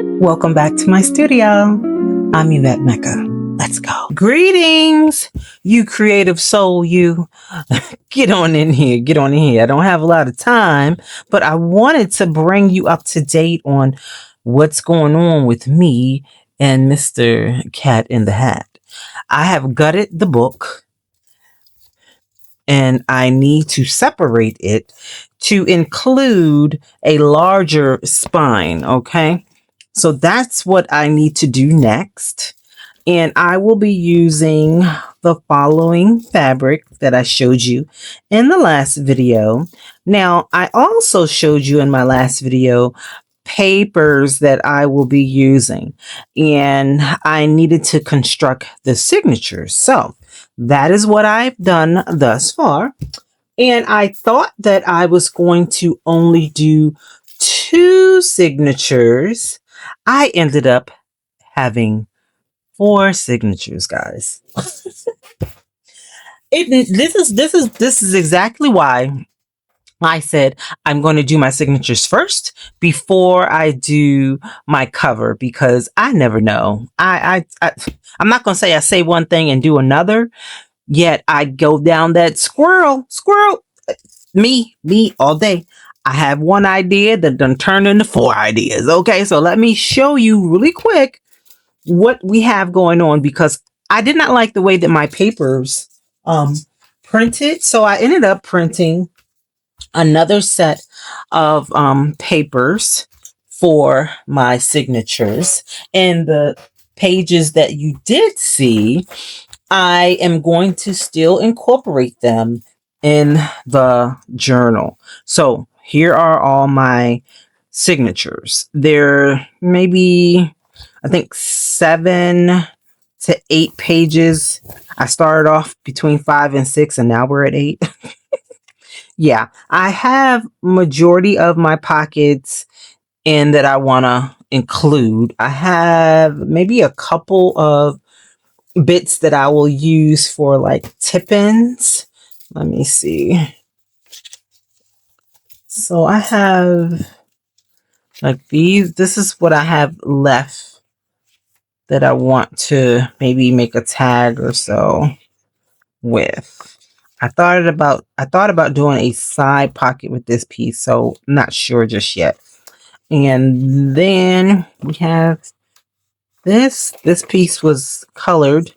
Welcome back to my studio. I'm Yvette Mecca. Let's go. Greetings, you creative soul, you. Get on in here. I don't have a lot of time, but I wanted to bring you up to date on what's going on with me and Mr. Cat in the Hat. I have gutted the book and I need to separate it to include a larger spine, okay? So that's what I need to do next. And I will be using the following fabric that I showed you in the last video. Now, I also showed you in my last video papers that I will be using, and I needed to construct the signatures. So that is what I've done thus far. And I thought that I was going to only do 2 signatures. I ended up having 4 signatures, guys. This is exactly why I said I'm going to do my signatures first before I do my cover, because I never know. I'm not going to say I say one thing and do another. Yet I go down that squirrel, me all day. I have one idea that done turned into 4 ideas. Okay, so let me show you really quick what we have going on, because I did not like the way that my papers printed. So I ended up printing another set of papers for my signatures. And the pages that you did see, I am going to still incorporate them in the journal. So here are all my signatures. There may be, I think, 7 to 8 pages. I started off between 5 and 6, and now we're at 8. Yeah, I have majority of my pockets in that I want to include. I have maybe a couple of bits that I will use for like tip-ins. Let me see. So I have like these. This is what I have left that I want to maybe make a tag or so with. I thought about doing a side pocket with this piece, so I'm not sure just yet. And then we have this. This piece was colored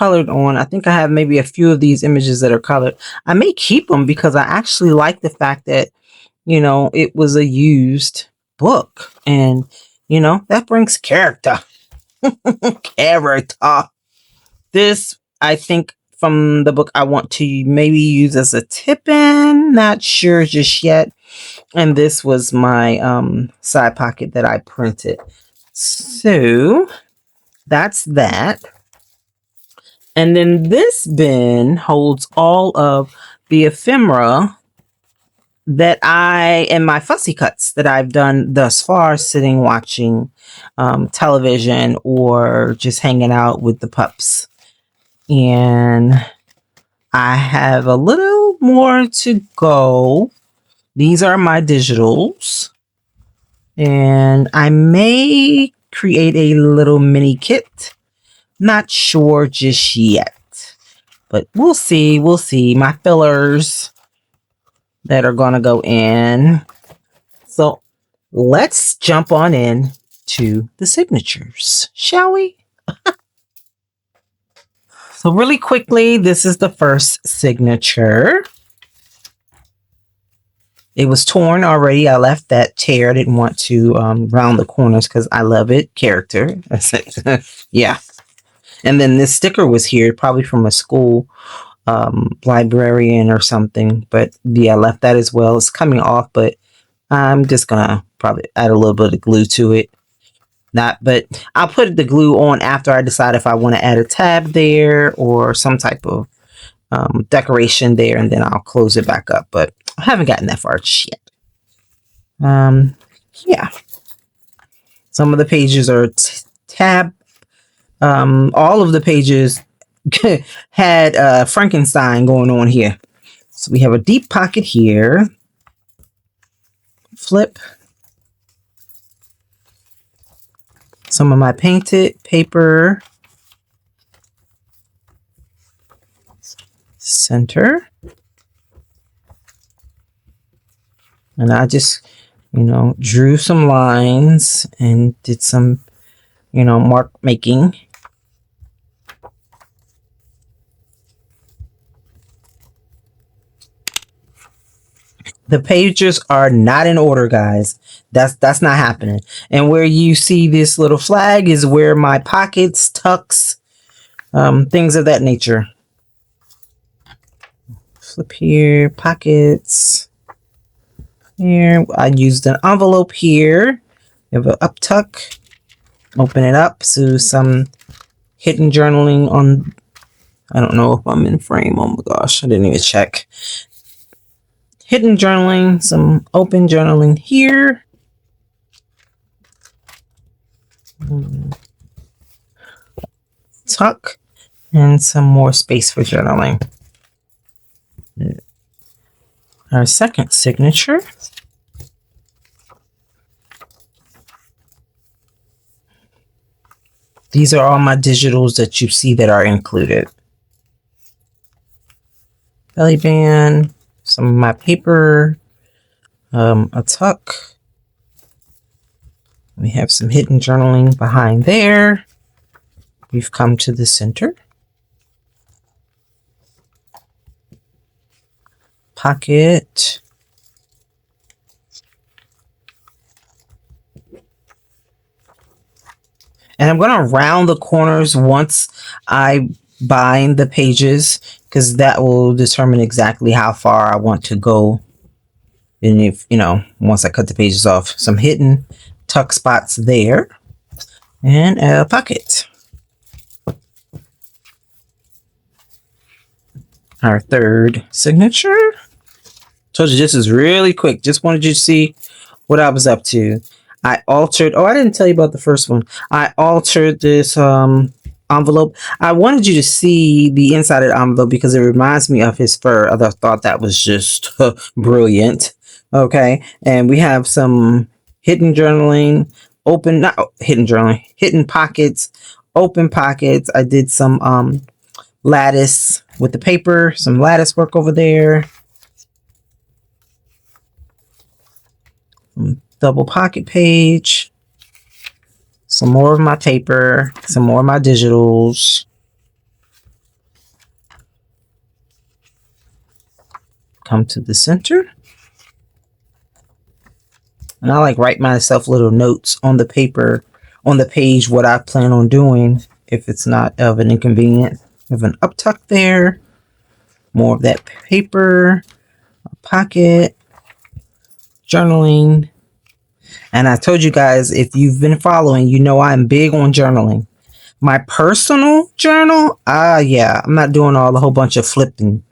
on. I think I have maybe a few of these images that are colored. I may keep them because I actually like the fact that, you know, it was a used book, and, you know, that brings character. Character. This, I think, from the book, I want to maybe use as a tip-in. Not sure just yet. And this was my side pocket that I printed. So that's that. And then this bin holds all of the ephemera that and my fussy cuts that I've done thus far, sitting watching television or just hanging out with the pups. And I have a little more to go. These are my digitals. And I may create a little mini kit. Not sure just yet, but we'll see. We'll see. My fillers that are going to go in. So let's jump on in to the signatures, shall we? So really quickly, this is the first signature. It was torn already. I left that tear. I didn't want to round the corners because I love it. Character. Yeah. And then this sticker was here, probably from a school librarian or something. But yeah, I left that as well. It's coming off, but I'm just going to probably add a little bit of glue to it. But I'll put the glue on after I decide if I want to add a tab there or some type of decoration there, and then I'll close it back up. But I haven't gotten that far just yet. Yeah. Some of the pages are tab. All of the pages had Frankenstein going on here. So we have a deep pocket here. Flip. some of my painted paper. Center. And I just, drew some lines and did some, mark making. The pages are not in order, guys. That's not happening. And where you see this little flag is where my pockets, tucks, things of that nature. Flip here, pockets. Here, I used an envelope here. You have an up tuck. Open it up. So some hidden journaling on. I don't know if I'm in frame. Oh my gosh, I didn't even check. Hidden journaling, some open journaling here. Tuck, and some more space for journaling. Our second signature. These are all my digitals that you see that are included. Belly band, some of my paper, a tuck. We have some hidden journaling behind there. We've come to the center. Pocket. And I'm going to round the corners once I bind the pages, because that will determine exactly how far I want to go. And if, once I cut the pages off, some hidden tuck spots there and a pocket. Our third signature. Told you this is really quick. Just wanted you to see what I was up to. I altered. Oh, I didn't tell you about the first one. I altered this envelope. I wanted you to see the inside of the envelope because it reminds me of his fur. I thought that was just brilliant. Okay. And we have some hidden journaling, hidden pockets, open pockets. I did some lattice with the paper, some lattice work over there. Double pocket page, some more of my paper, some more of my digitals. Come to the center. And I write myself little notes on the paper, on the page, what I plan on doing if it's not of an inconvenience. We have an up tuck there, more of that paper, a pocket, journaling. And I told you guys, if you've been following, I'm big on journaling. My personal journal, yeah, I'm not doing a whole bunch of flipping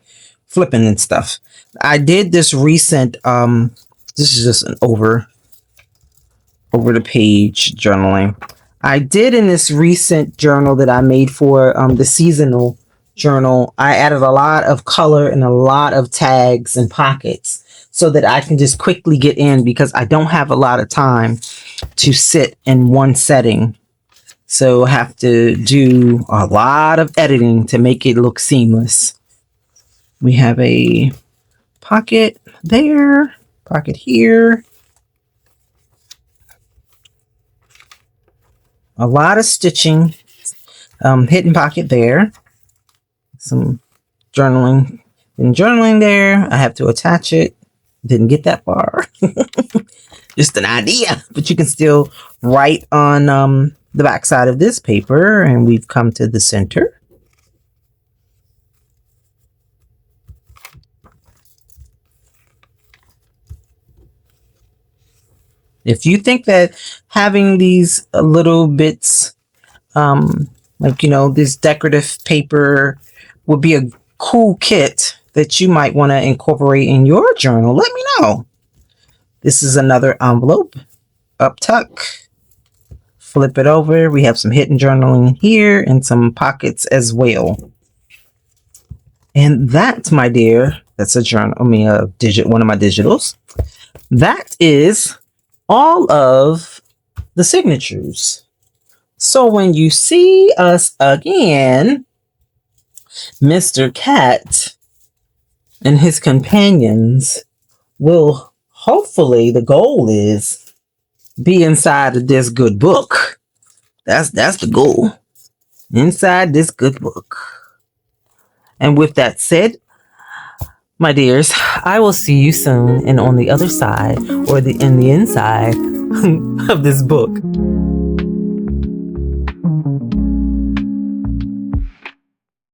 and stuff. I did this recent, this is just an over the page journaling. I did in this recent journal that I made for the seasonal journal, I added a lot of color and a lot of tags and pockets so that I can just quickly get in, because I don't have a lot of time to sit in one setting. So I have to do a lot of editing to make it look seamless. We have a pocket there, pocket here. A lot of stitching, hidden pocket there. Some journaling and journaling there. I have to attach it. Didn't get that far. Just an idea, but you can still write on the back side of this paper. And we've come to the center. If you think that having these little bits, this decorative paper would be a cool kit that you might want to incorporate in your journal, let me know. This is another envelope, up tuck, flip it over. We have some hidden journaling here and some pockets as well. And that, my dear, that's a journal. One of my digitals. That is all of the signatures. So when you see us again, Mr. Cat and his companions will hopefully, the goal is, be inside of this good book. That's the goal. Inside this good book. And with that said, my dears, I will see you soon and on the other side or in the inside of this book.